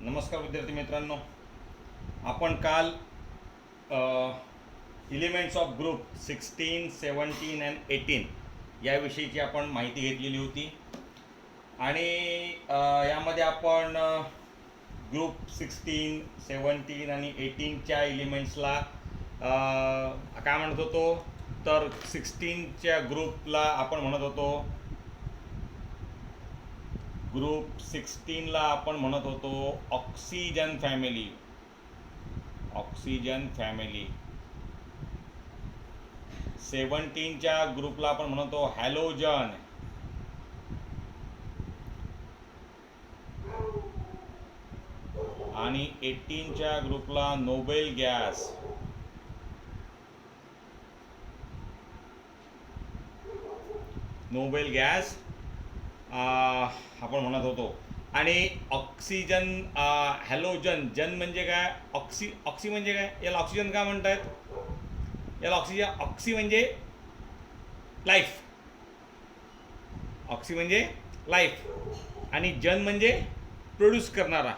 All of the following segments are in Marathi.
नमस्कार विद्यार्थी मित्रांनो, आपण काल एलिमेंट्स ऑफ ग्रुप 16, 17 अँड 18 याविषयीची आपण माहिती घेतलेली होती. आणि यामध्ये आपण ग्रुप 16, 17 आणि 18च्या एलिमेंट्सला काय म्हणत होतो, तर 16च्या ग्रुपला आपण म्हणत होतो, ग्रुप 16ला आपण म्हणत होतो ऑक्सिजन फॅमिली. Oxygen family. 17च्या ग्रुपला आपण म्हणतो हॅलोजन. आणि 18च्या ग्रुपला नोबेल गॅस. नोबेल गॅस आपण म्हणत होतो. आणि ऑक्सिजन, हॅलोजन, जन म्हणजे काय, ऑक्सी म्हणजे काय, याला ऑक्सिजन का म्हणतात, याला ऑक्सी म्हणजे लाईफ. ऑक्सी म्हणजे लाईफ आणि जन म्हणजे प्रोड्यूस करणारा,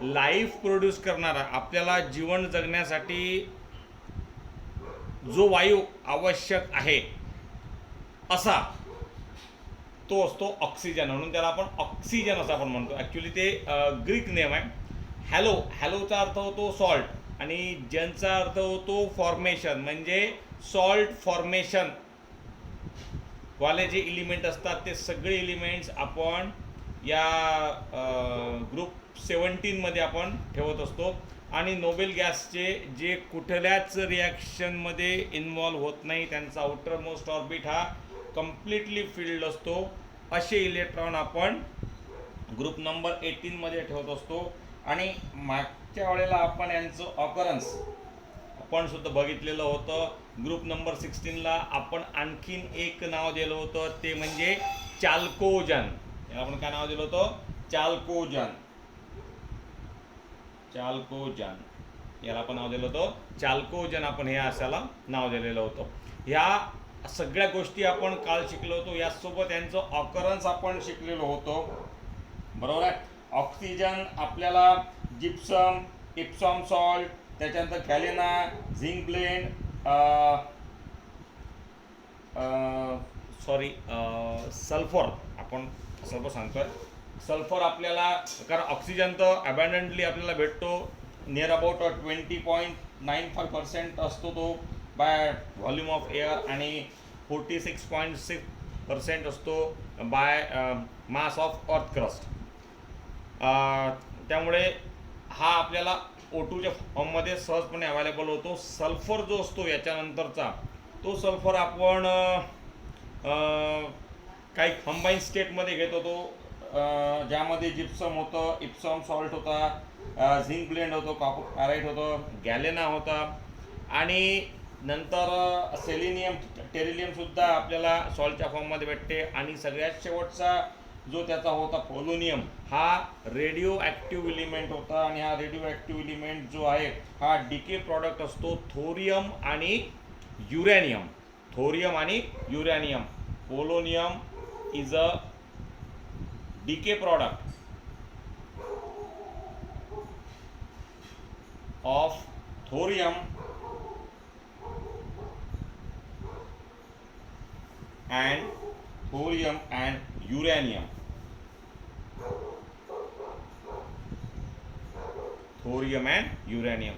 लाईफ प्रोड्यूस करणारा. आपल्याला जीवन जगण्यासाठी जो वायू आवश्यक आहे असा तो असतो ऑक्सिजन, म्हणून त्याला आपण ऑक्सिजन असं आपण म्हणतो. ॲक्च्युली ते ग्रीक नेम आहे. हॅलोचा अर्थ होतो सॉल्ट आणि जनचा अर्थ होतो फॉर्मेशन, म्हणजे सॉल्ट फॉर्मेशन वाले जे एलिमेंट असतात ते सगळे एलिमेंट्स आपण या ग्रुप 17मध्ये आपण ठेवत असतो. आणि नोबेल गॅसचे जे कुठल्याच रिॲक्शनमध्ये इन्व्हॉल्व होत नाही, त्यांचा आउटर मोस्ट ऑर्बिट हा कम्प्लिटली फिल्ड असतो, असे इलेक्ट्रॉन आपण ग्रुप नंबर 18मध्ये ठेवत असतो. आणि मागच्या वेळेला आपण यांचं ऑकरन्स आपण सुद्धा बघितलेलं होतं. ग्रुप नंबर 16ला आपण आणखीन एक नाव दिलं होतं, ते म्हणजे चाल्कोजन. याला आपण काय नाव दिलं होतं, चाल्कोजन. चाल्कोजन याला आपण नाव दिलं होतं चाल्कोजन. आपण हे असाला नाव दिलेलं होतं. ह्या सगळ्या गोष्टी आपण काल शिकलो होतो. यासोबत यांचं ऑकरन्स आपण शिकलेलो होतो, बरोबर आहे. ऑक्सिजन आपल्याला जिप्सम, इप्सॉम सॉल्ट, त्याच्यानंतर गॅलेना, झिंक ब्लेंड, सल्फर, आपण सल्फर सांगतोय. सल्फर आपल्याला, कारण ऑक्सिजन तर अबॅन्डंटली आपल्याला भेटतो, नियर अबाउट 20.95% असतो तो बाय व्हॉल्यूम ऑफ एअर, आणि 46.6% असतो by mass of earth crust. त्यामुळे हा आपल्याला O2च्या फॉर्ममध्ये सहजपणे अवेलेबल होतो. सल्फर जो असतो याच्यानंतरचा, तो सल्फर आपण काही कंबाईन स्टेटमध्ये घेत होतो, ज्यामध्ये जिप्सम होतं, इप्सॉम सॉल्ट होता, झिंक ब्लेंड होतो, कॉपर पॅराइट होतं, गॅलेना होता, आणि नंतर सेलेनियम, टेरिलियमसुद्धा आपल्याला सॉल्टच्या फॉर्ममध्ये भेटते. आणि सगळ्यात शेवटचा जो त्याचा होता पोलोनियम, हा रेडिओ ॲक्टिव्ह एलिमेंट होता. आणि हा रेडिओ ॲक्टिव्ह एलिमेंट जो आहे हा डिके प्रॉडक्ट असतो थोरियम आणि युरॅनियम. थोरियम आणि uranium. Polonium is a decay product of thorium and uranium. Thorium and uranium.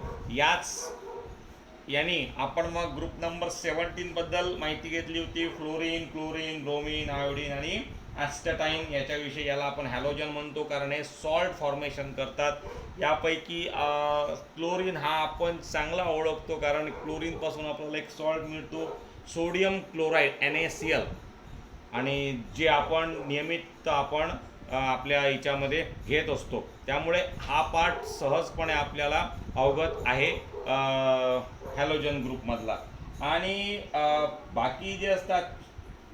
यानी आपण मग ग्रुप नंबर 17 बद्दल माहिती घेतली होती. फ्लोरीन, क्लोरीन, ब्रोमीन, आयोडीन आणि ॲस्टॅटाईन याच्याविषयी. याला आपण हॅलोजन म्हणतो कारण हे सॉल्ट फॉर्मेशन करतात. यापैकी क्लोरीन हा आपण चांगला ओळखतो, कारण क्लोरीनपासून आपल्याला एक सॉल्ट मिळतो, सोडियम क्लोराईड, NaCl, आणि जे आपण नियमित आपण आपल्या याच्यामध्ये घेत असतो. त्यामुळे हा पार्ट सहजपणे आपल्याला अवगत आहे हॅलोजन ग्रुपमधला. आणि बाकी जे असतात,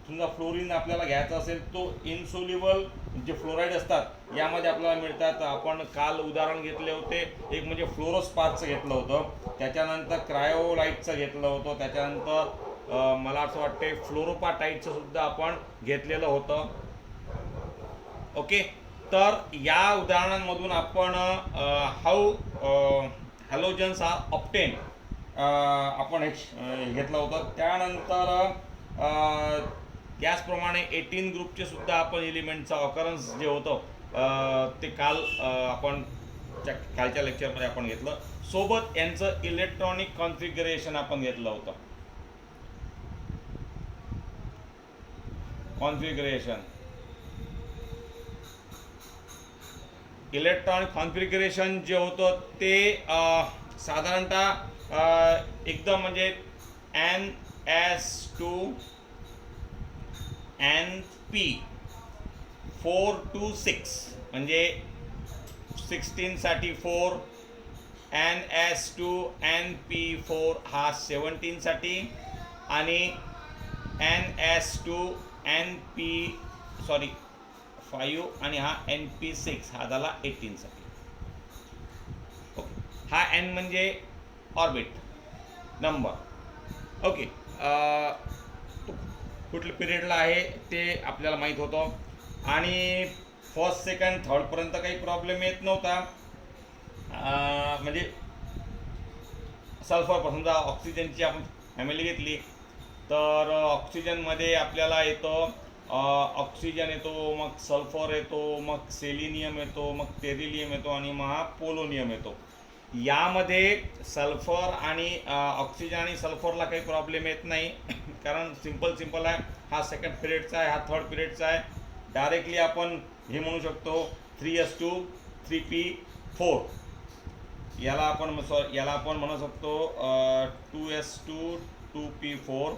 समजा फ्लोरीन आपल्याला घ्यायचा असेल, तो इन्सोल्युबल जे फ्लोराईड असतात यामध्ये आपल्याला मिळतात. आपण काल उदाहरण घेतले होते, एक म्हणजे फ्लोरोस्पारचं घेतलं होतं, त्याच्यानंतर क्रायोलाईटचं घेतलं होतं, त्याच्यानंतर मला असं वाटते फ्लोरोपाटाईटचं सुद्धा आपण घेतलेलं होतं. ओके. तर या उदाहरणांमधून आपण हाऊ हॅलोजन्स आर ऑप्टेन आपण घेतलं होतं. त्यानंतर त्याचप्रमाणे 18 ग्रुपचे सुद्धा आपण एलिमेंटचा ऑकरन्स जे होतं ते काल आपण कालच्या लेक्चरमध्ये आपण घेतलं. सोबत यांचं इलेक्ट्रॉनिक कॉन्फिगरेशन आपण घेतलं होतं. कॉन्फिगरेशन इलेक्ट्रॉनिक कॉन्फिगरेशन जे होतं ते साधारणतः एकदम म्हणजे NS2 NP 4 to 6 म्हणजे 16 साठी 4, NS2 NP4 हा 17 साठी आणि NS2 NP 5 आणि हा NP6 हा झाला 18 साठी. ओके, हा N म्हणजे ऑर्बिट नंबर. ओके, कुठल्या पिरियडला आहे ते आपल्याला माहीत होतं आणि फर्स्ट सेकंड थर्डपर्यंत काही प्रॉब्लेम येत नव्हता. म्हणजे सल्फर समजा ऑक्सिजनची आपण फॅमिली घेतली तर ऑक्सिजनमध्ये आपल्याला येतं ऑक्सिजन येतो, मग सल्फर येतो, मग सेलिनियम येतो, मग टेरिलियम येतो आणि मग हा पोलोनियम येतो. यामध्ये सल्फर आणि ऑक्सिजन आणि सल्फरला काही प्रॉब्लेम येत नाही कारण सिंपल आहे. हा सेकंड पिरियडचा आहे, हा थर्ड पिरियडचा आहे. डायरेक्टली आपण हे म्हणू शकतो 3s2 3p4 याला आपण म्हणू शकतो 2s2 2p4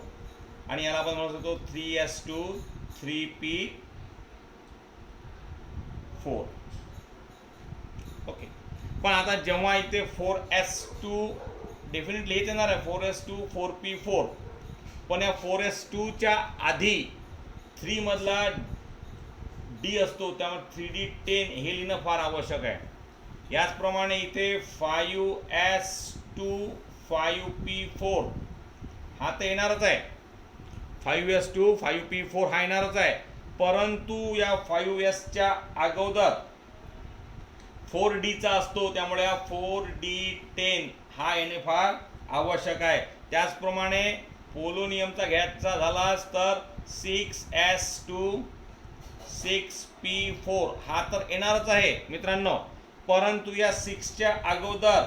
आणि याला आपण म्हणू शकतो 3s2 3p4. ओके, पण आता जेव्हा इथे 4s2 डेफिनेटली हेच येणार आहे 4s2 4p4, पण या 4s2 च्या आधी 3 मधला D असतो त्यामुळे 3d10 हे लिहिणं फार आवश्यक आहे. याचप्रमाणे इथे 5s2 5p4 हा तर येणारच आहे, 5s2 5p4 हा येणारच आहे. परंतु या 5s च्या अगोदर 4d चा असतो त्यामुळे हा 4d10 हा येणे फार आवश्यक आहे. त्याचप्रमाणे पोलोनियमचा घ्यायचा झालाच तर 6s2 6p4 हा तर येणारच आहे मित्रांनो. परंतु या 6 च्या अगोदर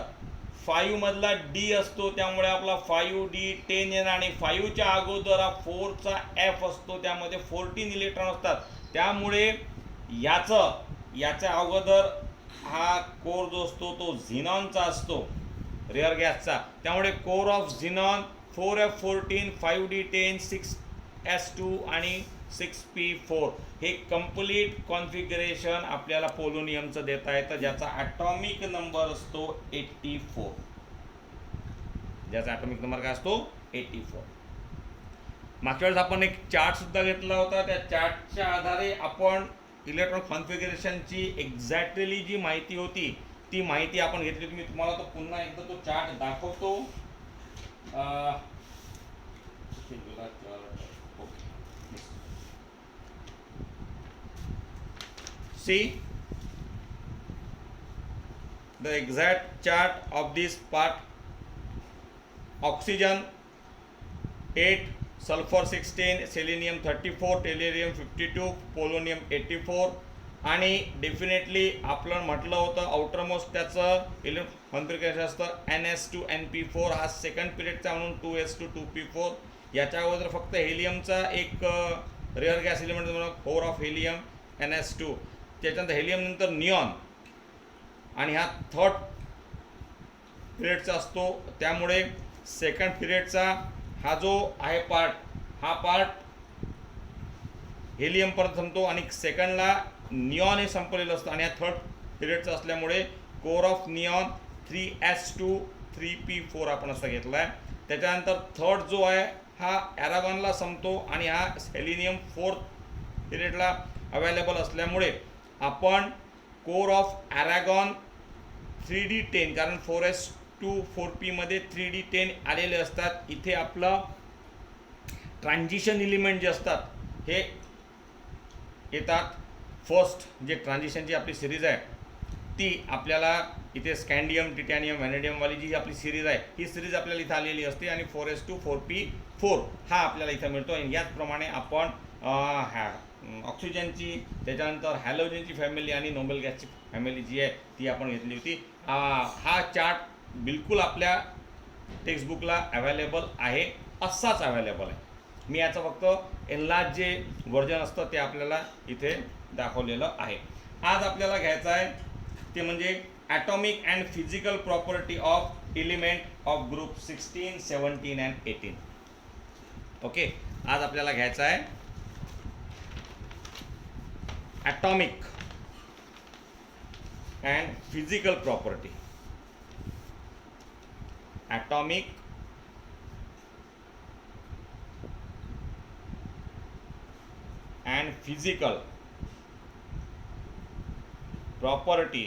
5 मधला D असतो त्यामुळे आपला 5d10 येणार आणि 5 च्या अगोदर हा 4 चा F असतो त्यामध्ये 14 इलेक्ट्रॉन असतात. त्यामुळे याच्या अगोदर हा कोर जो असतो तो झिनॉनचा असतो, रेअर गॅसचा. त्यामुळे core of झिनॉन 4f14 5d10 6s2 आणि 6p4 हे कंप्लीट कॉन्फिगरेशन आपल्याला पोलोनियमचं देता येतं ज्याचा ॲटॉमिक नंबर असतो 84. ज्याचा ॲटॉमिक नंबर काय असतो 84. मागच्या वेळेस आपण एक चार्ट सुद्धा घेतला होता. त्या चार्टच्या आधारे आपण इलेक्ट्रॉन कॉन्फिगरेशनची एक्झॅक्टली जी माहिती होती ती माहिती आपण घेतली होती. मी तुम्हाला तो पुन्हा एकदा तो चार्ट दाखवतो. See the exact chart of this part. Oxygen 8, sulfur 16, selenium 34, tellurium 52, polonium 84 आणि डेफिनेटली आपण म्हटलं होतं आउटरमोस्ट त्याचं कॉन्फिगरेशन असतं NS2 NP4 हा सेकंड पिरियडचा म्हणून 2s2 2p4. याच्या अगोदर फक्त हेलियमचा एक रेअर गॅस एलिमेंट म्हणून 4 ऑफ हेलियम NS2. त्याच्यानंतर हेलियम नंतर निऑन आणि हा थर्ड पिरियडचा असतो. त्यामुळे सेकंड पिरियडचा हा जो आहे हा पार्ट हेलियमपर्यंत संपतो आणि सेकंडला निऑन हे संपलेलं असतं आणि हा थर्ड पिरियडचा असल्यामुळे core of neon 3s2 3p4 आपण असं घेतला आहे. त्याच्यानंतर थर्ड जो आहे हा ॲरागॉनला संपतो आणि हा सेलिनियम फोर्थ पिरियडला अवेलेबल असल्यामुळे आपण कोर ऑफ ॲरागॉन 3d10 कारण 4s2 4p मध्ये 3d10 आलेले असतात. इथे आपलं ट्रान्झिशन एलिमेंट जे असतात हे येतात फर्स्ट जे ट्रान्झिशनची आपली सिरीज आहे ती आपल्याला इथे स्कँडियम, टिटॅनियम, व्हॅनेडियमवाली जी आपली सिरीज आहे ही सिरीज आपल्याला इथं आलेली असते आणि 4s2 4p4 हा आपल्याला इथं मिळतो. आणि याचप्रमाणे आपण ऑक्सिजनची, त्याच्यानंतर हॅलोजनची फॅमिली आणि नोबेल गॅसची फॅमिली जी आहे ती आपण घेतली होती. हा चार्ट बिलकुल आपल्या टेक्स्टबुकला अवेलेबल आहे, असाच अवेलेबल आहे. मी याचं फक्त एनलार्ज जे व्हर्जन असतं ते आपल्याला इथे दाखवलेलं आहे. आज आपल्याला घ्यायचं आहे ते म्हणजे atomic and physical property of element of group 16, 17 and 18. Okay, आज आपल्याला घ्यायचं आहे atomic and physical property. Atomic and physical property.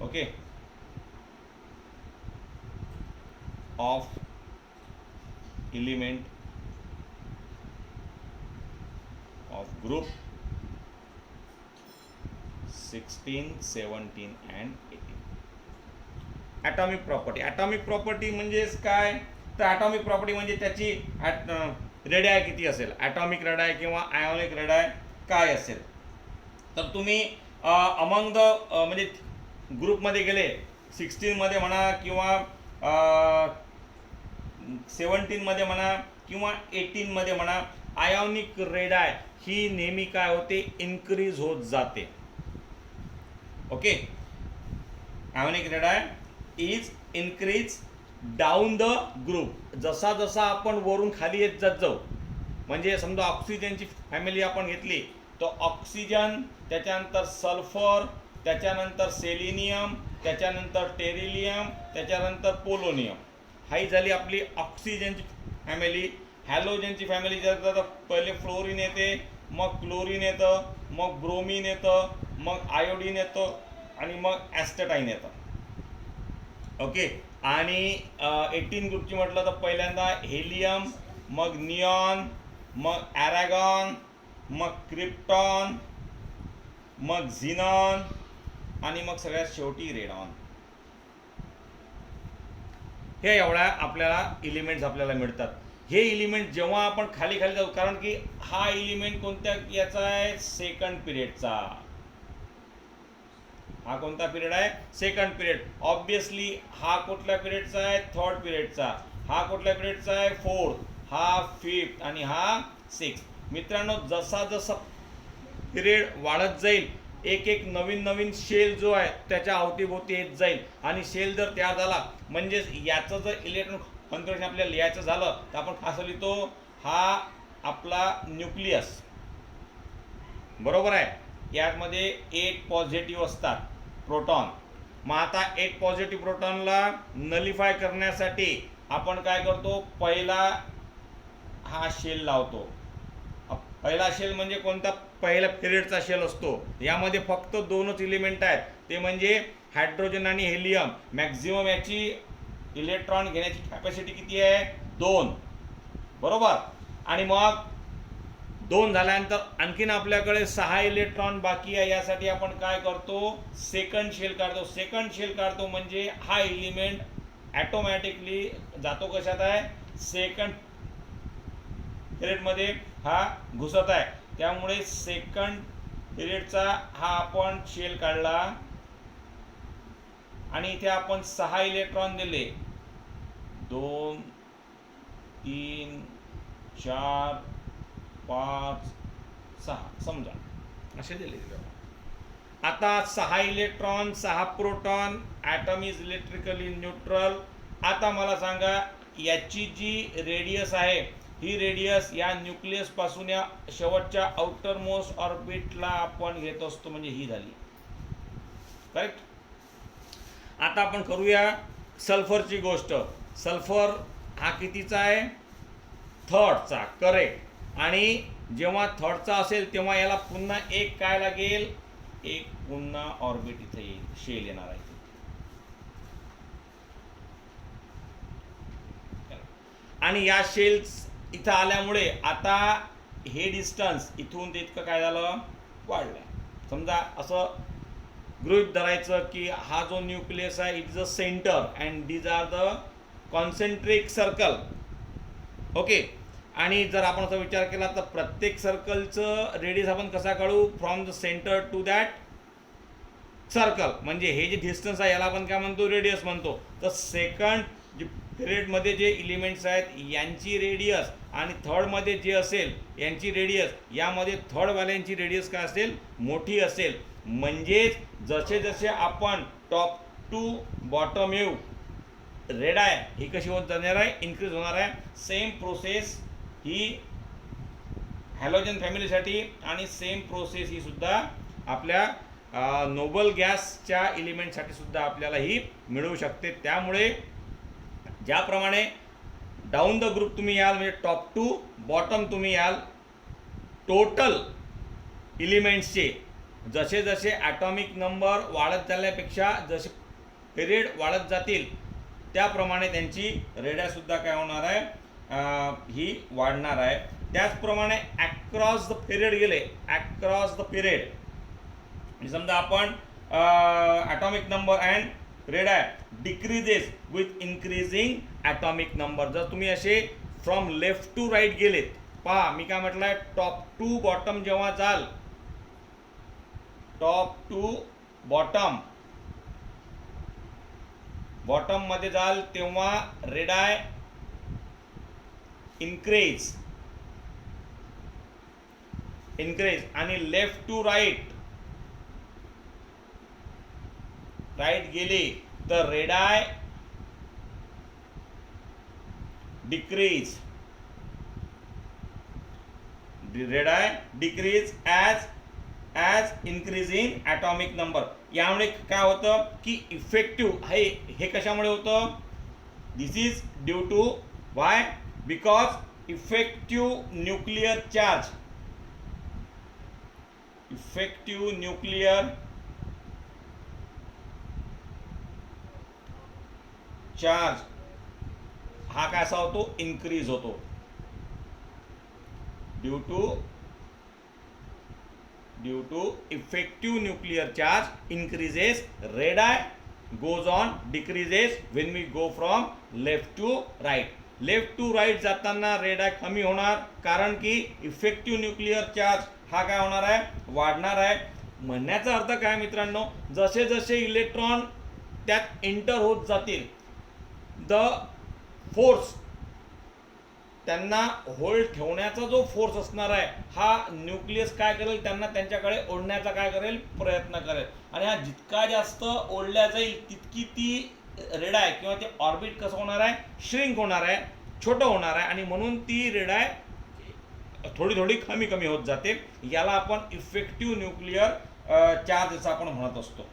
Okay, of element of group 16, 17 and 18. Atomic property. Atomic property म्हणजेच काय, तर ॲटॉमिक प्रॉपर्टी म्हणजे त्याची रेडाय किती असेल, ॲटॉमिक रेडाय किंवा आयोनिक रेडाय काय असेल. तर तुम्ही अमंग द म्हणजे ग्रुपमध्ये गेले 16मध्ये म्हणा किंवा 17मध्ये म्हणा किंवा 18मध्ये म्हणा, आयोनिक रेडाय ही नेहमी काय होते, इन्क्रीज होत जाते. Okay, ionic radii is increase down the group. जसा जसा आपण वरून खाली येत जात जाऊ, म्हणजे समजा ऑक्सिजनची फॅमिली आपण घेतली तर ऑक्सिजन, त्याच्यानंतर सल्फर, त्याच्यानंतर सेलेनियम, त्याच्यानंतर टेरिलियम, त्याच्यानंतर पोलोनियम. ही झाली आपली ऑक्सिजनची फॅमिली. हॅलोजनची फॅमिली जर पहिले फ्लोरीन येते, मग क्लोरीन येतं, मग ब्रोमीन येतं, मग आयोडीन येतं आणि मग ॲस्टेटाईन येतं. ओके, आणि 18 ग्रुपची म्हटलं तर पहिल्यांदा हेलियम, मग निऑन, मग ॲरॅगॉन, मग क्रिप्टॉन, मग झिनॉन आणि मग सगळ्यात शेवटी रेडॉन. हे एवढ्या आपल्याला एलिमेंट्स आपल्याला मिळतात. हे एलिमेंट जेव्हा आपण खाली खाली जाऊ, कारण की हा एलिमेंट कोणत्या याचा आहे, सेकंड पिरियडचा. हा कोणता पिरियड आहे, सेकंड पिरियड. ऑब्विसली हा कुठल्या पिरियडचा आहे, थर्ड पिरियडचा. हा कुठल्या पिरियडचा आहे, फोर्थ. हा फिफ्थ आणि हा सिक्स. मित्रांनो, जसा जसा पिरियड वाढत जाईल, एक एक नवीन नवीन शेल जो आहे त्याच्या अवतीभोवती येत जाईल. आणि शेल जर तयार झाला, म्हणजेच याचं जर इलेक्ट्रॉन कॉन्फिगरेशन आपल्याला लिहायचं झालं तर आपण असं लिहितो, हा आपला न्यूक्लियस. बरोबर आहे, यामध्ये 8 पॉझिटिव्ह असतात प्रोटॉन. मग आता 8 पॉझिटिव्ह प्रोटॉनला नलिफाय करण्यासाठी आपण काय करतो, पहिला हा शेल लावतो. पहिला शेल म्हणजे कोणता, पहिला पिरियडचा शेल असतो. यामध्ये फक्त 2च एलिमेंट आहेत, ते म्हणजे हायड्रोजन आणि हेलियम. मॅक्झिमम याची इलेक्ट्रॉन घेण्याची कॅपॅसिटी किती आहे, 2. बरोबर. आणि मग 2 झाल्यानंतर आणखीन आपल्याकडे 6 इलेक्ट्रॉन बाकी आहे. यासाठी आपण काय करतो, सेकंड शेल काढतो. सेकंड शेल काढतो म्हणजे हा एलिमेंट ॲटोमॅटिकली जातो कशात आहे, सेकंड पिरियडमध्ये हा घुसत आहे. त्यामुळे सेकंड पिरियडचा हा आपण शेल काढला आणि इथे आपण 6 इलेक्ट्रॉन दिले, 2, 3, 4, 5, 6 समजा असे दिले. आता 6 electron, 6 proton, atom is electrically neutral. आता मला सांगा, याची जी रेडियस आहे, ही रेडियस या न्यूक्लियस पासून या शेवटच्या आउटर मोस्ट ऑर्बिटला आपण घेत असतो, म्हणजे ही झाली. करेक्ट. आता आपण करूया सल्फरची गोष्ट. सल्फर हा कितीचा आहे, थर्डचा. करेक्ट. आणि जेव्हा थर्डचा असेल तेव्हा याला पुन्हा एक काय लागेल, एक पुन्हा ऑर्बिट इथे येईल, शेल येणार आहे. आणि या शेल्स इथं आल्यामुळे आता हे डिस्टन्स इथून ते इतकं काय झालं, वाढलं. समजा असं गृहीत धरायचं की हा जो न्यूक्लियस आहे it is a centre and these are the concentric circle. Okay. आणि जर आपण असा विचार केला तर प्रत्येक सर्कलचं रेडियस आपण कसा काढू, from the centre to that circle. म्हणजे हे जे डिस्टन्स आहे याला आपण काय म्हणतो, रेडियस म्हणतो. तर सेकंड जे पिरियडमध्ये जे एलिमेंट्स आहेत यांची रेडियस आणि थर्डमध्ये जे असेल यांची रेडियस, यामध्ये थर्डवाल्यांची रेडियस काय असेल, मोठी असेल. म्हणजेच जसे जसे आपण टॉप टू बॉटम येऊ, रेड आहे ही कशी होत जाणार आहे, इन्क्रीज होणार आहे. सेम प्रोसेस ही हॅलोजन फॅमिलीसाठी आणि सेम प्रोसेस ही सुद्धा आपल्या नोबल गॅसच्या एलिमेंटसाठी सुद्धा आपल्याला ही मिळू शकते. त्यामुळे ज्याप्रमाणे डाऊन द ग्रुप तुम्ही याल, म्हणजे टॉप टू बॉटम तुम्ही याल, टोटल एलिमेंट्सचे जसे जसे ॲटॉमिक नंबर वाढत झाल्यापेक्षा जसे पिरियड वाढत जातील त्याप्रमाणे त्यांची रेडियससुद्धा काय होणार आहे, ही वाढणार आहे. त्याचप्रमाणे ॲक्रॉस द पिरियड गेले, ॲक्रॉस द पिरियड समजा आपण atomic number and radius decreases with increasing atomic number. जर तुम्ही असे फ्रॉम लेफ्ट टू राईट गेलेत, पहा मी काय म्हटलं आहे, टॉप टू बॉटम जेव्हा जाल, टॉप टू बॉटम मध्ये जाल तेव्हा रेडाय इन्क्रीज आणि लेफ्ट टू राईट गेले तर radii decrease as increasing atomic number. यामुळे काय होतं की इफेक्टिव्ह हे कशामुळे होतं, this is due to why, because effective nuclear charge हा काय असा होतो, इन्क्रीज होतो. Due to effective nuclear charge increases, radii goes on decreases when we go from left to right. Left to right जाताना रेडाय कमी होणार, कारण की इफेक्टिव्ह न्यूक्लियर चार्ज हा काय होणार आहे, वाढणार आहे. म्हणण्याचा अर्थ काय मित्रांनो, जसे जसे इलेक्ट्रॉन त्यात एंटर होत जातील, द फोर्स त्यांना होल्ड ठेवण्याचा जो फोर्स असणार आहे हा न्यूक्लियस काय करेल, त्यांना त्यांच्याकडे ओढण्याचा काय करेल, प्रयत्न करेल. आणि हा जितका जास्त ओढल्या जाईल तितकी ती रेडाय किंवा ते ऑर्बिट कसं होणार आहे, श्रिंक होणार आहे, छोटं होणार आहे. आणि म्हणून ती रेडाय थोडी थोडी कमी कमी होत जाते. याला आपण इफेक्टिव्ह न्यूक्लियर चार्ज असं आपण म्हणत असतो.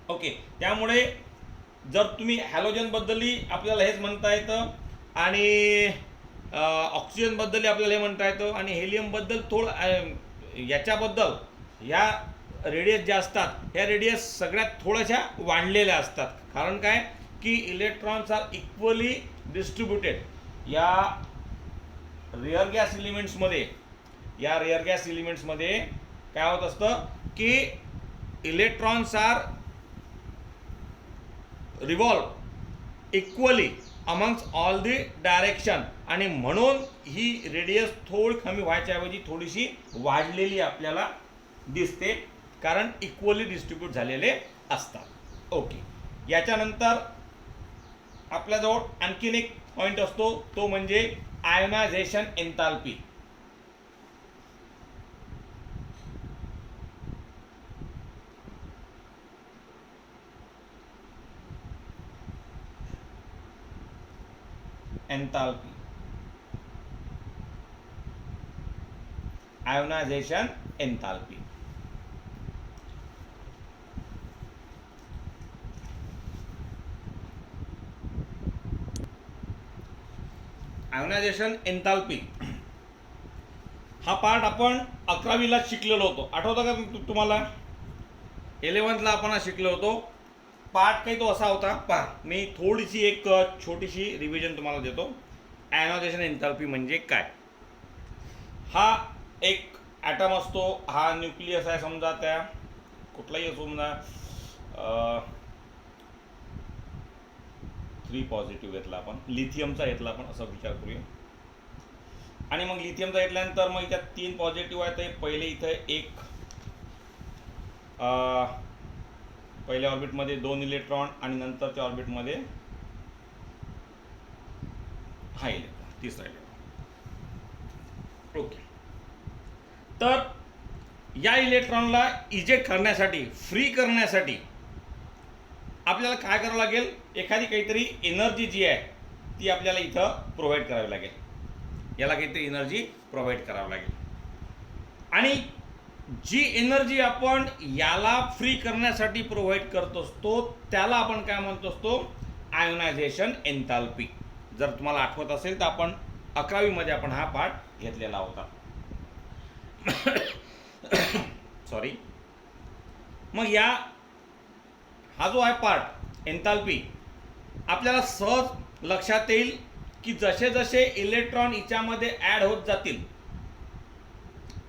ओके. त्यामुळे जर तुम्ही हॅलोजनबद्दलही आपल्याला हेच म्हणता येतं आणि ऑक्सिजनबद्दलही आपल्याला हे म्हणता येतं आणि हेलियमबद्दल थोडं याच्याबद्दल या रेडियस ज्या असतात ह्या रेडियस सगळ्यात थोड्याशा वाढलेल्या असतात. कारण काय की इलेक्ट्रॉन्स आर इक्वली डिस्ट्रीब्युटेड या रेअर गॅस एलिमेंट्समध्ये काय होत असतं की electrons are revolve equally amongst all the direction. आणि म्हणून ही रेडियस थोडी कमी व्हायच्याऐवजी थोडीशी वाढलेली आपल्याला दिसते, कारण इक्वली डिस्ट्रीब्यूट झालेले असतात. ओके. याच्यानंतर आपल्याजवळ आणखीन एक पॉईंट असतो, तो म्हणजे ionisation enthalpy. Ionisation enthalpy. Ionisation enthalpy हा पार्ट आपण 11वीला शिकलेलो होतो, आठवतं का तुम्हाला? 11th आपण शिकलो होतो. पार्ट काही तो असा होता, पहा मी थोडीशी एक छोटीशी रिव्हिजन तुम्हाला देतो. आयोनायझेशन एन्थाल्पी म्हणजे काय. हा एक ॲटम असतो, हा न्यूक्लियस आहे समजा, त्या कुठलाही असो समजा 3 पॉझिटिव्ह घेतला आपण, लिथियमचा घेतला आपण, असा विचार करूया. आणि मग लिथियमचा घेतल्यानंतर मग इथं 3 पॉझिटिव्ह आहे, तर पहिले इथं एक पहिल्या ऑर्बिटमध्ये 2 इलेक्ट्रॉन आणि नंतरच्या ऑर्बिटमध्ये हा इलेक्ट्रॉन, तिसरा इलेक्ट्रॉन. ओके, तर या इलेक्ट्रॉनला इजेक्ट करण्यासाठी, फ्री करण्यासाठी आपल्याला काय करावं लागेल, एखादी काहीतरी एनर्जी जी आहे ती आपल्याला इथं प्रोव्हाइड करावी लागेल, याला काहीतरी एनर्जी प्रोव्हाइड करावी लागेल. आणि जी एनर्जी आपण याला फ्री करण्यासाठी प्रोव्हाइड करत असतो त्याला आपण काय म्हणतो असतो, आयोनायझेशन एन्थाल्पी. जर तुम्हाला आठवत असेल तर आपण 11वी मध्ये आपण हा पाठ घेतलेला होता. सॉरी. मग हा जो आहे पार्ट एन्थाल्पी, आपल्याला सहज लक्षात येईल की जसे जसे इलेक्ट्रॉन याच्यामध्ये ॲड होत जातील,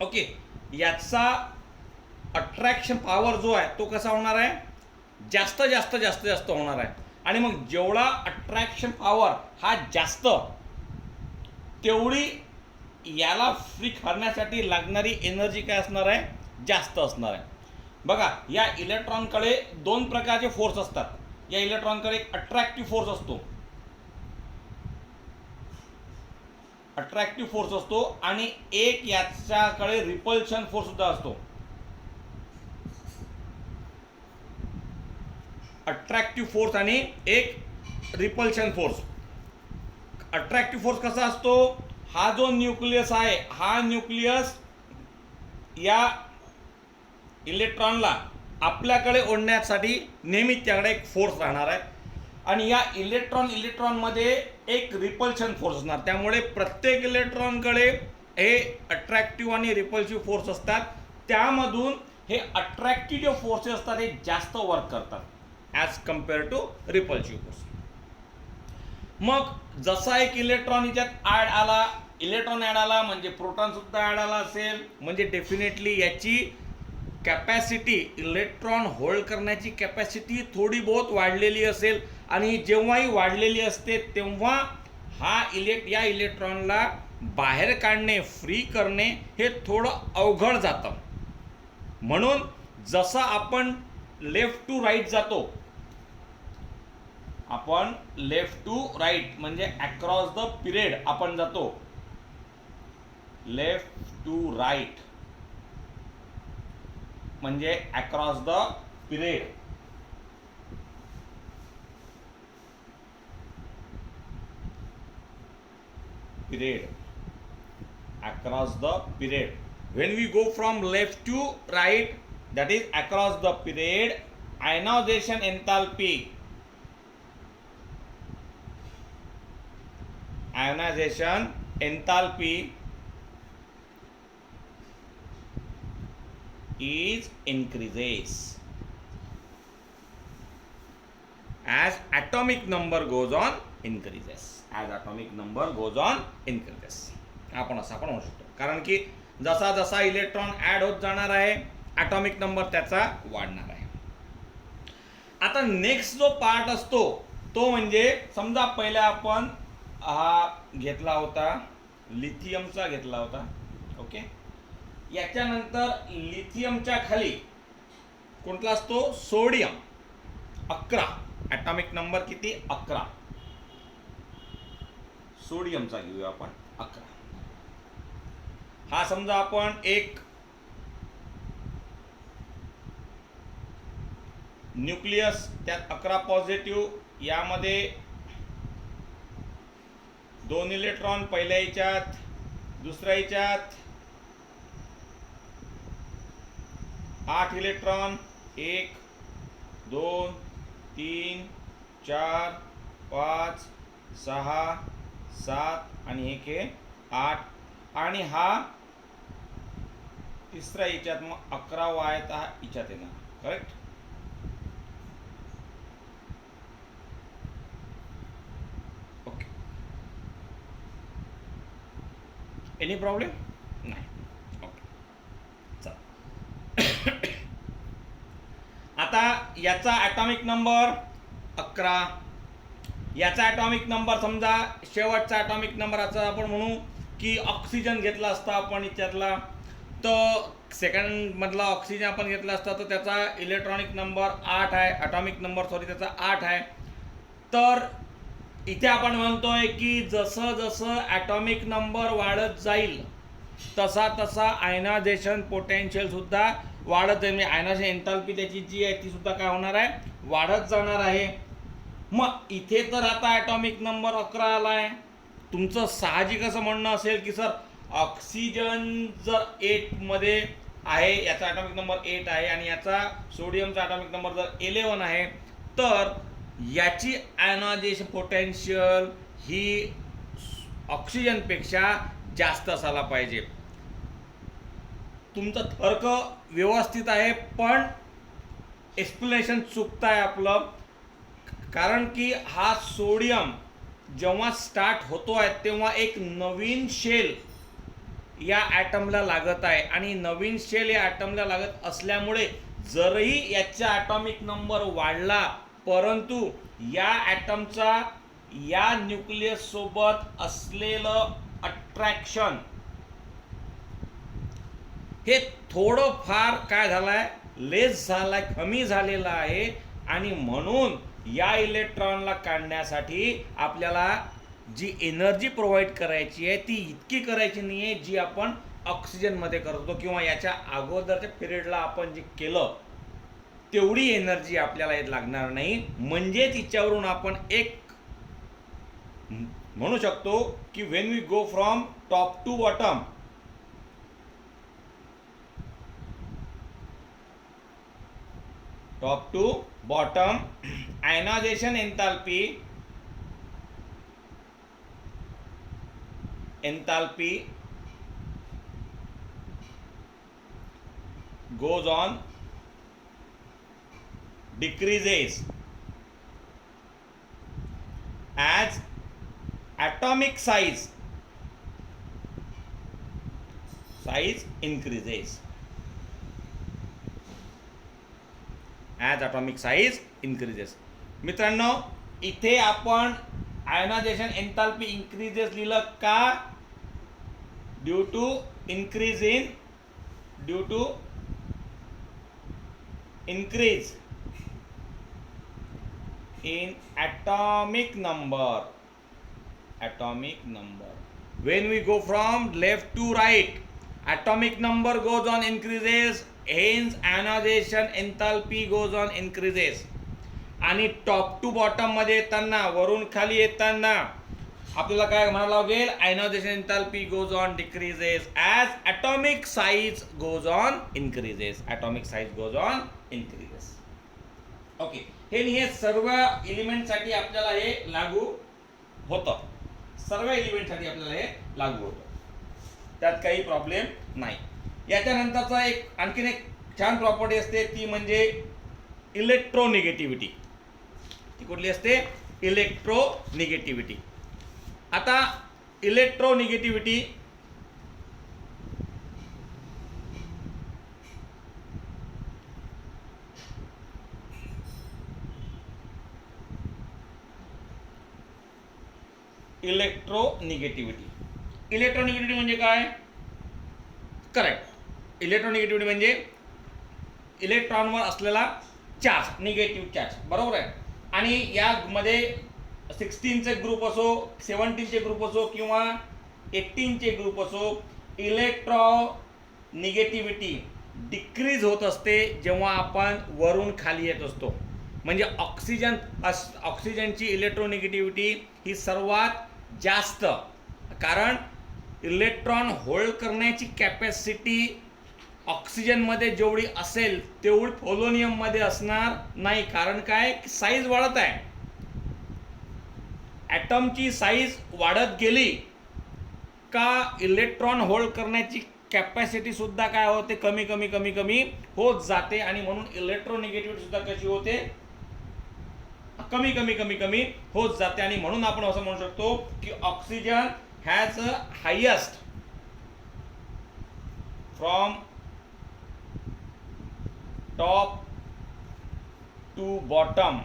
ओके, याचा अट्रॅक्शन पॉवर जो आहे तो कसा होणार आहे, जास्त जास्त जास्त जास्त होणार आहे. आणि मग जेवढा अट्रॅक्शन पॉवर हा जास्त, तेवढी याला फ्री करण्यासाठी लागणारी एनर्जी काय असणार आहे, जास्त असणार आहे. बघा, या इलेक्ट्रॉनकडे 2 प्रकारचे फोर्स असतात. या इलेक्ट्रॉनकडे एक अट्रॅक्टिव्ह फोर्स असतो, अट्रॅक्टिव्ह फोर्स असतो, आणि एक याच्याकडे रिपल्शन फोर्स सुद्धा असतो. अट्रॅक्टिव्ह फोर्स आणि एक रिपल्शन फोर्स. अट्रॅक्टिव्ह फोर्स कसा असतो, हा जो न्यूक्लियस आहे, हा न्यूक्लियस या इलेक्ट्रॉनला आपल्याकडे ओढण्यासाठी नेहमी त्याकडे एक फोर्स राहणार आहे. आणि या इलेक्ट्रॉनमध्ये एक रिपल्शन फोर्स असणार. त्यामुळे प्रत्येक इलेक्ट्रॉनकडे हे अट्रॅक्टिव्ह आणि रिपल्सिव्ह फोर्स असतात. त्यामधून हे अट्रॅक्टिव्ह जे फोर्सेस असतात हे जास्त वर्क करतात as compare to repulsive force. मग जसा एक इलेक्ट्रॉन याच्यात इलेक्ट्रॉन ॲड आला म्हणजे प्रोटॉन सुद्धा ॲड आला असेल, म्हणजे डेफिनेटली याची कॅपॅसिटी, इलेक्ट्रॉन होल्ड करण्याची कॅपॅसिटी थोडी बहुत वाढलेली असेल. आणि जेव्हाही वाढलेली असते तेव्हा या इलेक्ट्रॉनला बाहेर काढणे, फ्री करणे हे थोडं अवघड जातं. म्हणून जसं आपण लेफ्ट टू राईट जातो, आपण लेफ्ट टू राईट म्हणजे अक्रॉस द पिरियड आपण जातो, लेफ्ट टू राईट म्हणजे across the period. Across the period. When we go from left to right, that is across the period, ionization enthalpy is increases as atomic number goes on increases. आपण म्हणू शकतो, कारण की जसा जसा इलेक्ट्रॉन ऍड होत जाणार आहे ॲटॉमिक नंबर त्याचा वाढणार आहे. आता नेक्स्ट जो पार्ट असतो तो म्हणजे, समजा पहिला आपण हा घेतला होता, लिथियमचा घेतला होता, ओके. याच्यानंतर लिथियमच्या खाली कोणता असतो, सोडियम, 11, ॲटॉमिक नंबर किती, 11. सोडियमचा घेऊया आपण 11. हा समजा आपण एक न्यूक्लियस, त्यात 11 पॉझिटिव्ह, यामध्ये 2 इलेक्ट्रॉन पहिल्या याच्यात, दुसऱ्या याच्यात 8 इलेक्ट्रॉन, 1 2 3 4 5 6 7 आणि 1 हे 8. आणि हा तिसऱ्या याच्यात, मग 11 आहे तर हा याच्यात येणार, करेक्ट. ओके, एनी प्रॉब्लेम नाही. याचा ॲटॉमिक नंबर 11, याचा ॲटॉमिक नंबर समजा शेवटचा ॲटॉमिक नंबर याचा आपण म्हणू की ऑक्सिजन घेतला असता आपण याच्यातला, तर सेकंड मधला ऑक्सिजन आपण घेतला असता तर त्याचा इलेक्ट्रॉनिक नंबर 8 आहे, ॲटॉमिक नंबर सॉरी त्याचा 8 आहे. तर इथे आपण म्हणतोय की जसं जसं ॲटॉमिक नंबर वाढत जाईल तसा तसा आयनायझेशन पोटेन्शियल सुद्धा वाढत जाईल. म्हणजे आयनायझेशन एन्थाल्पी त्याची जी आहे ती सुद्धा काय होणार आहे, वाढत जाणार आहे. मग इथे तर आता ॲटॉमिक नंबर 11 आला आहे. तुमचं साहजिक असं म्हणणं असेल की सर ऑक्सिजन जर 8 मध्ये आहे, याचा ॲटॉमिक नंबर 8 आहे आणि याचा सोडियमचा ॲटॉमिक नंबर जर 11 आहे, तर याची आयनायझेशन पोटेन्शियल ही ऑक्सिजनपेक्षा जास्त असायला पाहिजे. तुमचं तर्क व्यवस्थित आहे, पण एक्सप्लेनेशन चुकतं आहे आपलं. कारण की हा सोडियम जेव्हा स्टार्ट होतो आहे तेव्हा एक नवीन शेल या ॲटमला लागत आहे आणि नवीन शेल या ॲटमला लागत असल्यामुळे जरही याचा ॲटॉमिक नंबर वाढला, परंतु या ॲटमचा या न्यूक्लियस सोबत असलेलं अट्रॅक्शन हे थोडं फार काय झालंय, लेस झालाय, कमी झालेलं आहे. आणि म्हणून या इलेक्ट्रॉनला काढण्यासाठी आपल्याला जी एनर्जी प्रोव्हाइड करायची आहे ती इतकी करायची नाही आहे जी आपण ऑक्सिजनमध्ये करतो किंवा याच्या अगोदरच्या पिरियडला आपण जे केलं तेवढी एनर्जी आपल्याला लागणार नाही. म्हणजे तिच्यावरून आपण एक म्हणू शकतो की when we go from top to bottom, top to bottom, ionisation enthalpy goes on decreases as atomic size increases. As atomic size increases. मित्रांनो, इथे आपण आयनायझेशन एन्थाल्पी इंक्रीजेस लिहिलं का? Due to increase in atomic number. When we go from left to right, atomic number goes on increases, hence ionization enthalpy goes on increases. आणि टॉप टू बॉटम मध्ये येताना, वरून खाली येताना आपल्याला काय म्हणायला लागेल, ionisation enthalpy goes on decreases as atomic size goes on increases. Okay, हे सर्व एलिमेंटसाठी आपल्याला हे लागू होतं. त्यात काही प्रॉब्लेम नाही. याच्यानंतरचा आणखीन एक छान प्रॉपर्टी असते, ती म्हणजे इलेक्ट्रोनिगेटिव्हिटी. ती कुठली असते? इलेक्ट्रोनिगेटिव्हिटी. आता इलेक्ट्रोनिगेटिव्हिटी म्हणजे काय? करेक्ट. इलेक्ट्रोनिगेटिव्हिटी म्हणजे इलेक्ट्रॉनवर असलेला चार्ज, निगेटिव्ह चार्ज, बरोबर आहे. आणि यामध्ये 16चे ग्रुप असो, 17चे ग्रुप असो किंवा 18चे ग्रुप असो, इलेक्ट्रोनिगेटिव्हिटी डिक्रीज होत असते जेव्हा आपण वरून खाली येत असतो. म्हणजे ऑक्सिजनची इलेक्ट्रोनिगेटिव्हिटी ही सर्वात जास्त, कारण इलेक्ट्रॉन होल्ड करण्याची कॅपॅसिटी ऑक्सिजनमध्ये जेवढी असेल तेवढी पोलोनियममध्ये असणार नाही. कारण काय? साईज वाढत आहे. ॲटमची साईज वाढत गेली का इलेक्ट्रॉन होल्ड करण्याची कॅपॅसिटी सुद्धा काय होते? कमी होत जाते. आणि म्हणून इलेक्ट्रोनिगेटिव्हिटी सुद्धा कशी होते? कमी होत जाते. आणि म्हणून आपण असं म्हणू शकतो की oxygen has a highest from top to bottom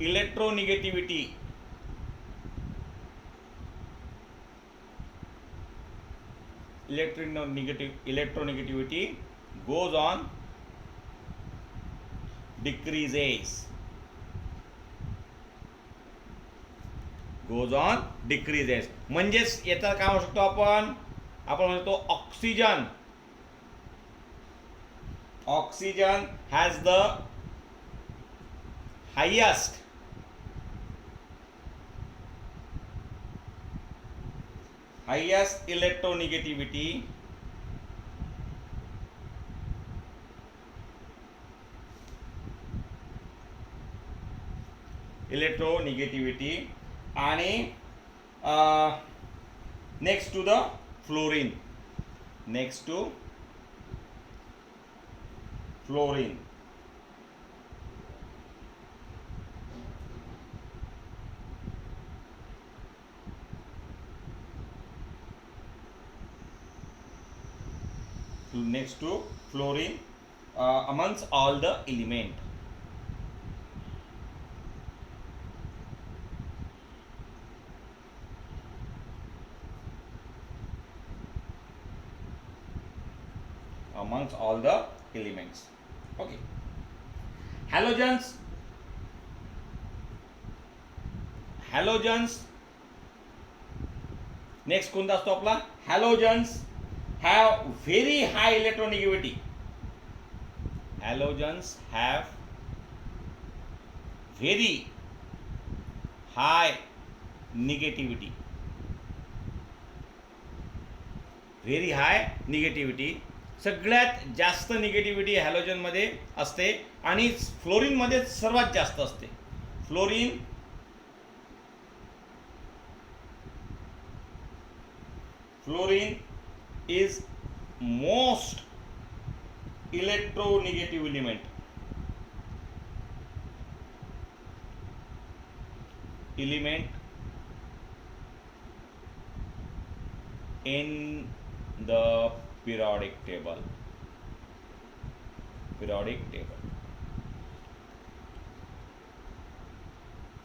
electronegativity goes on decreases म्हणजेच याचा काय म्हणू शकतो आपण म्हणतो oxygen has the highest electronegativity आणि next to the fluorine amongst all the element. Okay. Halogens next कोणता असतो आपला halogens have very high electronegativity. Halogens have very high negativity. सगळ्यात जास्त निगेटिव्हिटी हॅलोजन मध्ये असते आणि फ्लोरीन मध्ये सर्वात जास्त असते. Fluorine is most electronegative element. In the periodic table.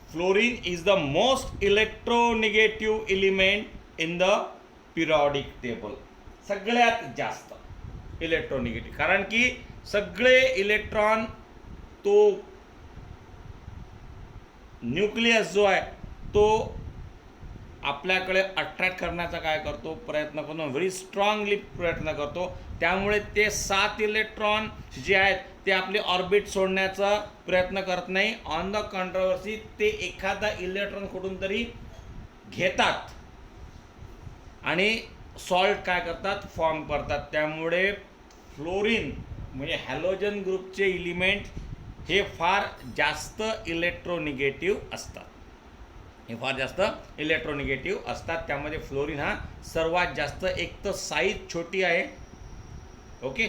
Fluorine is the most electronegative element in the periodic table. सगळ्यात जास्त इलेक्ट्रोनिगेटिव्ह, कारण की सगळे इलेक्ट्रॉन तो न्यूक्लियस जो आहे तो आपल्याकडे अट्रॅक्ट करण्याचा काय करतो, प्रयत्न करतो, व्हेरी स्ट्रॉंगली प्रयत्न करतो. त्यामुळे ते 7 इलेक्ट्रॉन जे आहेत ते आपले ऑर्बिट सोडण्याचा प्रयत्न करत नाही. ऑन द कॉन्ट्रोवर्सी ते एखादा इलेक्ट्रॉन कुठून तरी घेतात आणि सॉल्ट काय करतात, फॉर्म करतात. त्यामुळे फ्लोरीन म्हणजे हॅलोजन ग्रुपचे एलिमेंट हे फार जास्त इलेक्ट्रोनिगेटिव्ह असतात. त्यामध्ये फ्लोरीन हा सर्वात जास्त. एक तर साईज छोटी आहे, ओके.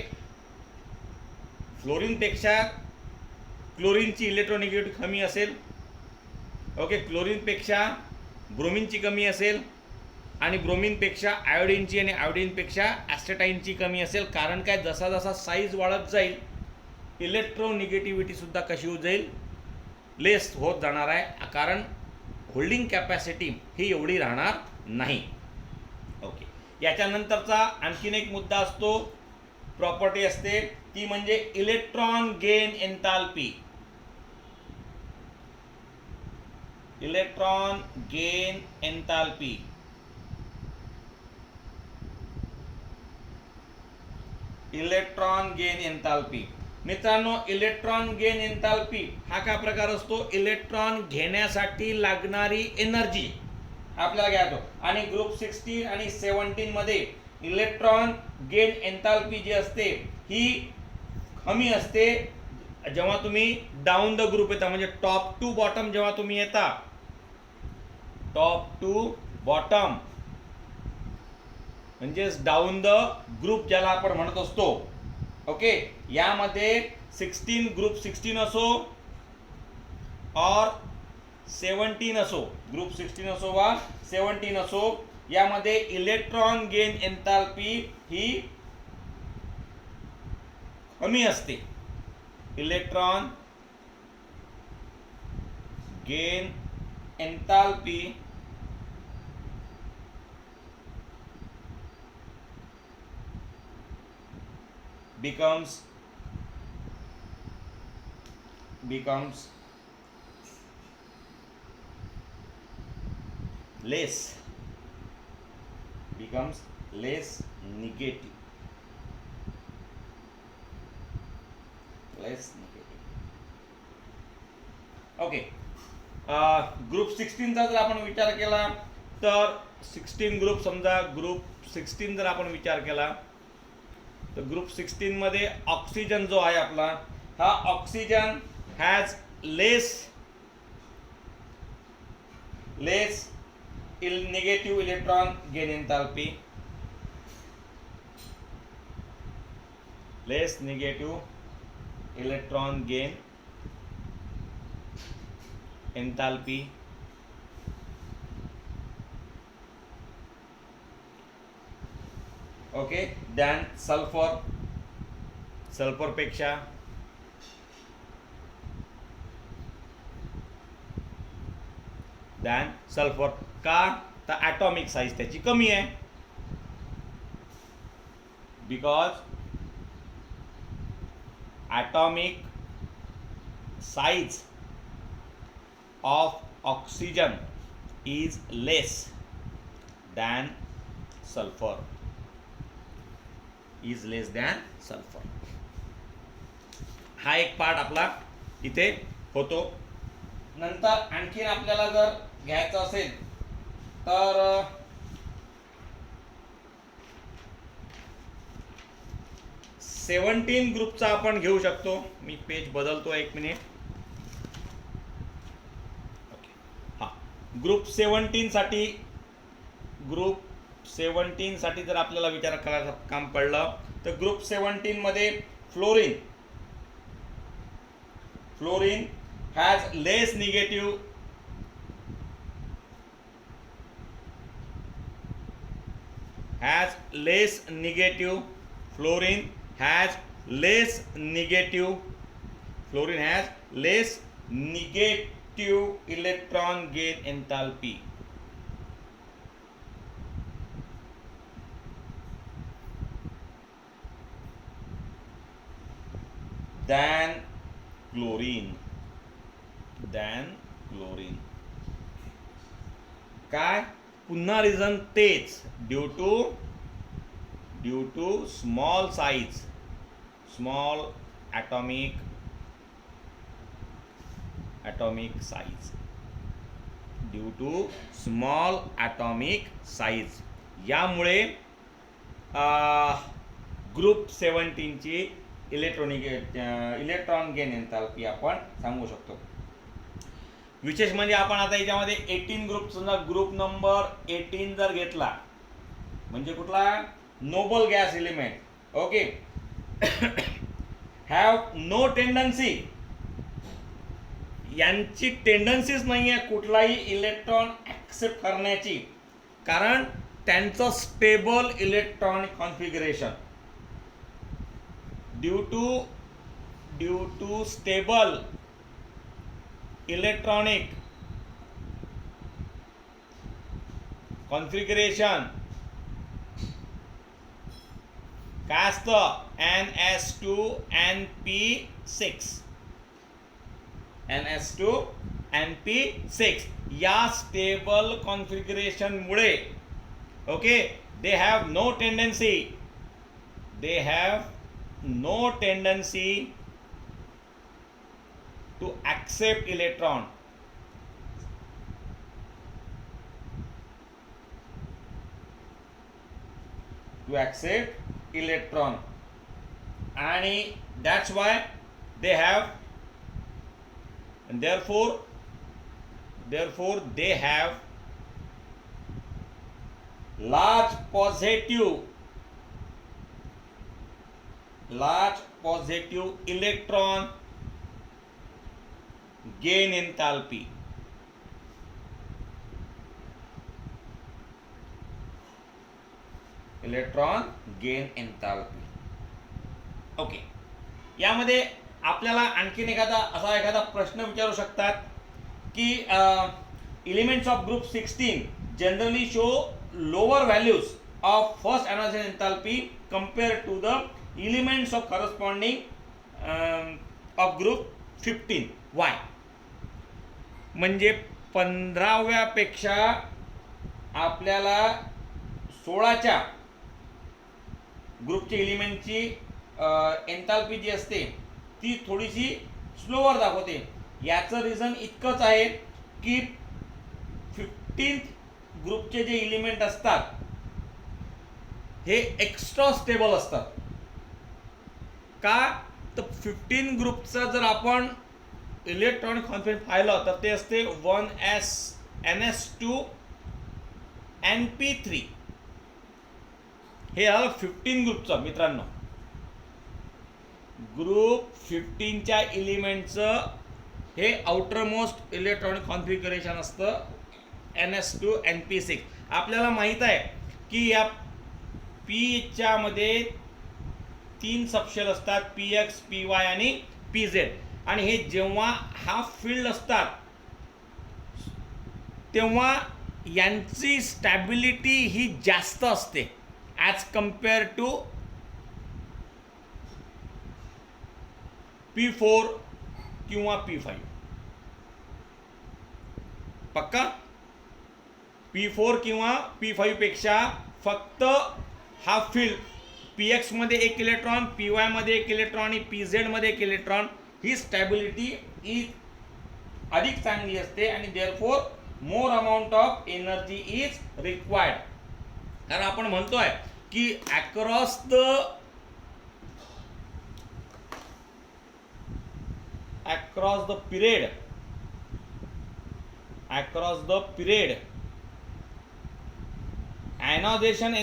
फ्लोरीनपेक्षा क्लोरीनची इलेक्ट्रोनिगेटिव्ह कमी असेल, ओके. क्लोरीनपेक्षा ब्रोमीनची कमी असेल आणि ब्रोमीनपेक्षा आयोडीनची आणि आयोडीनपेक्षा ॲस्टेटाईनची कमी असेल. कारण काय, जसा जसा साईज वाढत जाईल इलेक्ट्रोनिगेटिव्हिटी सुद्धा कशी होत जाईल, लेस होत जाणार आहे. कारण होल्डिंग कॅपॅसिटी ही एवढी राहणार नाही, ओके. याच्यानंतरचा आणखीन एक मुद्दा असतो, प्रॉपर्टी असते, ती म्हणजे electron gain enthalpy. Electron gain enthalpy. मित्रांनो, इलेक्ट्रॉन गेन एन्थाल्पी हा काय प्रकार असतो, इलेक्ट्रॉन घेण्यासाठी लागणारी एनर्जी आपल्याला घ्यायचो. आणि ग्रुप 16 आणि 17 मध्ये इलेक्ट्रॉन गेन एन्थाल्पी जी असते ही कमी असते जेव्हा तुम्ही डाऊन द ग्रुप येता, म्हणजे टॉप टू बॉटम जेव्हा तुम्ही येता, टॉप टू बॉटम म्हणजेच डाऊन द ग्रुप ज्याला आपण म्हणत असतो, ओके. यामध्ये 16 ग्रुप 16 असो और 17 असो, ग्रुप 16 असो वा 17 असो, यामध्ये इलेक्ट्रॉन गेन एन्थाल्पी ही कमी असते. electron gain enthalpy becomes less negative. Okay. Group 16चा जर आपण विचार केला तर 16 ग्रुप, समजा ग्रुप 16 जर आपण विचार केला तर ग्रुप 16 मध्ये ऑक्सिजन जो आहे आपला, हा oxygen has less negative electron gain enthalpy, less negative electron gain enthalpy okay then sulphur पेक्षा दॅन सल्फर. का तर ॲटॉमिक साईज त्याची कमी आहे, because atomic size of oxygen is less than sulphur, हा एक पार्ट आपला इथे होतो. नंतर आणखीन आपल्याला जर घ्यायचं असेल तर 17 ग्रुपचा आपण घेऊ शकतो. मी पेज बदलतो, एक मिनिट. हा, ग्रुप 17 साठी जर आपल्याला विचार करायचं काम पडलं तर ग्रुप 17 मध्ये fluorine has less negative fluorine has less negative electron gain enthalpy than chlorine. काय पुन्हा रिझन तेच, due to small atomic size. यामुळे ग्रुप 17 ची इलेक्ट्रॉन गेन एन्थाल्पी आपण सांगू शकतो. विशेष म्हणजे आपण आता याच्यामध्ये 18 ग्रुप, समजा ग्रुप नंबर 18 जर घेतला म्हणजे कुठला, noble gas element. Okay, have no tendency, यांची टेंडन्सीच नाही आहे कुठलाही इलेक्ट्रॉन ऍक्सेप्ट करण्याची, कारण त्यांचं stable electronic configuration, due to stable electronic configuration. काय असतं, NS2NP6 या स्टेबल कॉन्फिगरेशन मुळे okay they have no tendency to accept electron. आणि that's why they have, and therefore they have large positive electron gain enthalpy. Okay, यामध्ये आपल्याला आणखीन एखादा प्रश्न विचारू शकतात की elements of group 16 generally show lower values of first analysis enthalpy compare to the elements of corresponding of group 15. Why? म्हणजे 15व्यापेक्षा आपल्याला 16च्या ग्रुपची एलिमेंटची एंथैल्पी जी असते ती थोडीशी स्लोअर दाखवते. याचं रिझन इतकंच आहे की 15th ग्रुपचे जे एलिमेंट असतात हे एक्स्ट्रा स्टेबल असतात. का तर 15 ग्रुपचा जर आपण इलेक्ट्रॉनिक कॉन्फिगरेशन पाहिलं तर ते असते 1s ns2 np3. हे आलं 15 ग्रुपचं. मित्रांनो, ग्रुप 15च्या एलिमेंटचं हे आउटर मोस्ट इलेक्ट्रॉनिक कॉन्फिगरेशन असतं ns2 np6. आपल्याला माहित आहे की या पीच्या मध्ये 3 सबशेल असतात, px py आणि pz. आणि हे जेव्हा हाफ फील्ड असतात तेव्हा यांची स्टॅबिलिटी ही जास्त असते ॲज कम्पेअर टू P4 किंवा P5. पक्का? P4 किंवा P5 पेक्षा फक्त हाफ फील्ड px मध्ये 1 इलेक्ट्रॉन, py मध्ये 1 इलेक्ट्रॉन आणि pz मध्ये 1 इलेक्ट्रॉन ही स्टॅबिलिटी ही अधिक चांगली असते आणि therefore more amount of energy is required. कारण आपण म्हणतोय की across the period ionisation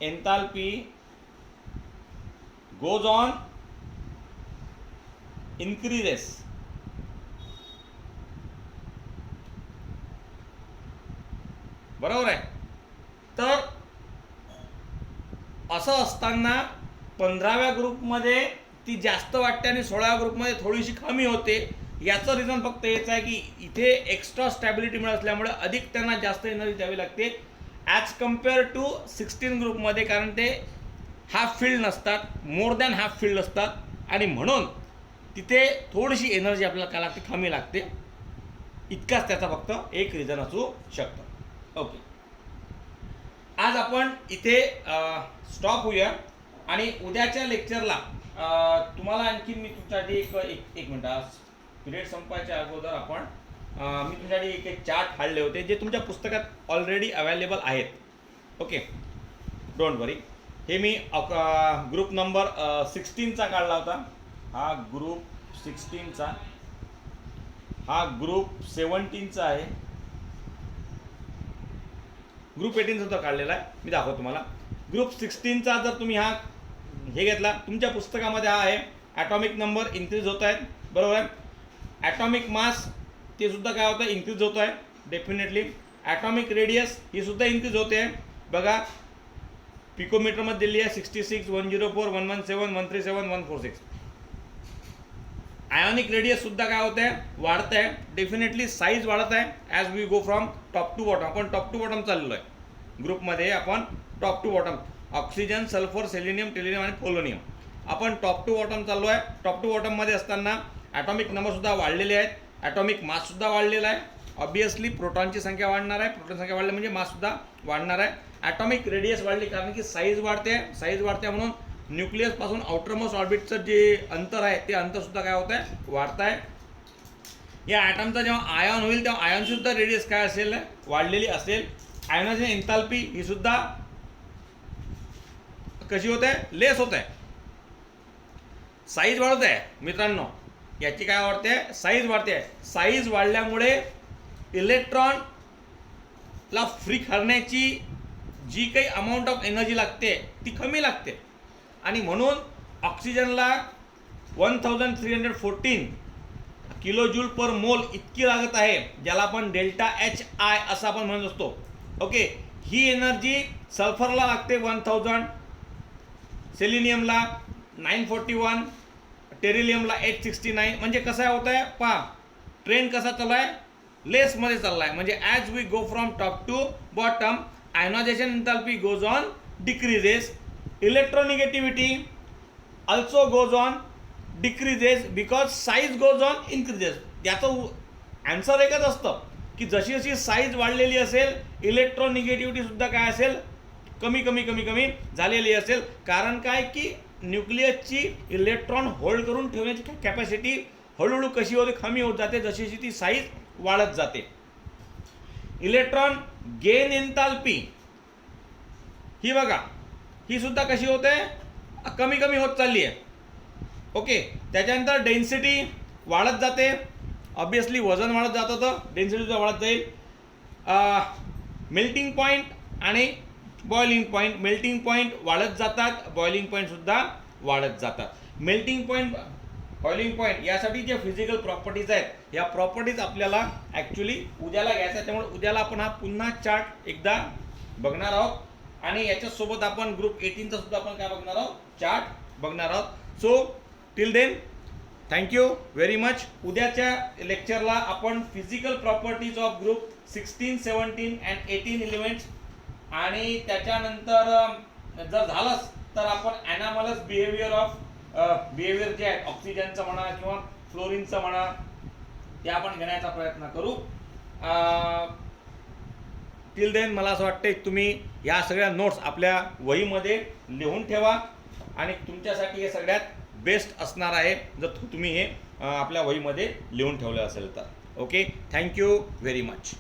enthalpy goes on increases. बरोबर आहे. तर असं असताना 15व्या ग्रुपमध्ये ती जास्त वाटते आणि 16व्या ग्रुपमध्ये थोडीशी कमी होते. याचं रिझन फक्त हेच आहे की इथे एक्स्ट्रा स्टॅबिलिटी मिळत असल्यामुळे अधिक त्यांना जास्त एनर्जी द्यावी लागते ॲज कम्पेअर टू 16 ग्रुपमध्ये. कारण ते हाफ फील्ड नसतात, मोर दॅन हाफ फील्ड असतात आणि म्हणून तिथे थोडीशी एनर्जी आपल्याला काय लागते, कमी लागते. इतकाच त्याचा फक्त एक रिझन असू शकतं. ओके, आज आपण इथे स्टॉप होऊया आणि उद्याच्या लेक्चरला तुम्हाला आणखी मी तुमच्यासाठी एक मिनिट, पिरियड संपायच्या अगोदर आपण मी तुमच्यासाठी एक चार्ट काढले होते जे तुमच्या पुस्तकात ऑलरेडी अवेलेबल आहेत. ओके, डोंट वरी. हे मी ग्रुप नंबर 16चा काढला होता. हा ग्रुप 16चा, हा ग्रुप 17चा आहे, ग्रुप 18 सुद्धा काढलेला आहे. मी दाखवतो तुम्हाला. ग्रुप 16चा जर तुम्ही हा हे घेतला, तुमच्या पुस्तकामध्ये हा आहे. ॲटॉमिक नंबर इन्क्रीज होत आहेत, बरोबर आहे. ॲटॉमिक मास ते सुद्धा काय होतं, इन्क्रीज होत आहे डेफिनेटली. ॲटॉमिक रेडियस ही सुद्धा इन्क्रीज होते आहे. बघा पिकोमीटरमध्ये दिली आहे 66, 104, 117, 137, 146. आयोनिक रेडियस सुद्धा काय होत आहे, वाढत आहे डेफिनेटली. साईज वाढत आहे as we go from top to bottom. आपण टॉप टू बॉटम चाललो आहे ग्रुपमध्ये. आपण top to bottom, oxygen, sulphur, selenium, tellurium आणि पोलोनियम, आपण टॉप टू बॉटम चाललो आहे. टॉप टू बॉटममध्ये असताना ॲटॉमिक नंबरसुद्धा वाढलेले आहेत, ॲटॉमिक माससुद्धा वाढलेला आहे. ऑब्वियसली प्रोटॉनची संख्या वाढणार आहे, प्रोटॉन संख्या वाढली म्हणजे माससुद्धा वाढणार आहे. ॲटॉमिक रेडियस वाढली कारण की साईज वाढते म्हणून न्यूक्लियसपासून आउटरमोस्ट ऑर्बिटचं जे अंतर आहे ते अंतरसुद्धा काय होत आहे, वाढत आहे. या ॲटमचा जेव्हा आयॉन होईल तेव्हा आयॉनची सुद्धा रेडियस काय असेल, वाढलेली असेल. आयनायझेशन एन्थॅल्पी ही सुद्धा कशी होत आहे, लेस होत आहे. साईज वाढत आहे मित्रांनो, याची काय वाढते, साईज वाढते आहे. साईज वाढल्यामुळे इलेक्ट्रॉनला फ्री करण्याची जी काही अमाऊंट ऑफ एनर्जी लागते ती कमी लागते आणि म्हणून ऑक्सिजनला 1314 किलो जूल पर मोल इतकी लागत आहे, ज्याला आपण डेल्टा एच आय असं आपण म्हणत असतो. ओके, ही एनर्जी सल्फरला लागते 1000, सेलिनियमला 941, टेरिलियमला 869. म्हणजे कसं होत आहे पहा, ट्रेंड कसा चालू आहे, लेसमध्ये चालला आहे. म्हणजे as we go from top to bottom, ionisation enthalpy goes on decreases, electronegativity also goes on decreases because size goes on increases. याचं आन्सर एकच असतं की जशी जशी साईज वाढलेली असेल, इलेक्ट्रोनिगेटिव्हिटी सुद्धा काय असेल, कमी कमी कमी कमी झालेली असेल. कारण काय की न्यूक्लियसची इलेक्ट्रॉन होल्ड करून ठेवण्याची कॅपॅसिटी हळूहळू कशी होते, कमी होत जाते जशी जशी ती साईज वाढत जाते. इलेक्ट्रॉन गेन एन्थॅल्पी ही बघा, ही सुद्धा कशी होते, कमी कमी होत चालली आहे. ओके, त्याच्यानंतर डेन्सिटी वाढत जाते. ऑब्विसली वजन वाढत जातं तर डेन्सिटी सुद्धा वाढत जाईल. मेल्टिंग पॉईंट आणि बॉइलिंग पॉईंट, मेल्टिंग पॉईंट वाढत जातात, बॉइलिंग पॉईंट सुद्धा वाढत जातात. मेल्टिंग पॉईंट, बॉइलिंग पॉईंट यासाठी जे फिजिकल प्रॉपर्टीज आहेत, या प्रॉपर्टीज आपल्याला ॲक्च्युली उद्याला घ्यायचं आहे. त्यामुळे उद्याला आपण हा पुन्हा चार्ट एकदा बघणार आहोत आणि याच्यासोबत आपण ग्रुप 18चा सुद्धा आपण काय बघणार आहोत, चार्ट बघणार आहोत. So till then thank you very much. उद्याच्या लेक्चरला आपण physical properties of group 16, 17 and 18 elements आणि त्याच्यानंतर जर झालंच तर आपण ॲनामलस बिहेवियर ऑफ बिहेवियर जे आहे ऑक्सिजनचं म्हणा किंवा फ्लोरिनचं म्हणा, ते आपण घेण्याचा प्रयत्न करू. टिल देन मला असं वाटतं तुम्ही या सगळ्या नोट्स आपल्या वहीमध्ये लिहून ठेवा आणि तुमच्यासाठी हे सगळ्यात बेस्ट असणार आहे जर तुम्ही हे आपल्या वहीमध्ये लिहून ठेवलं असेल तर. Okay, thank you very much.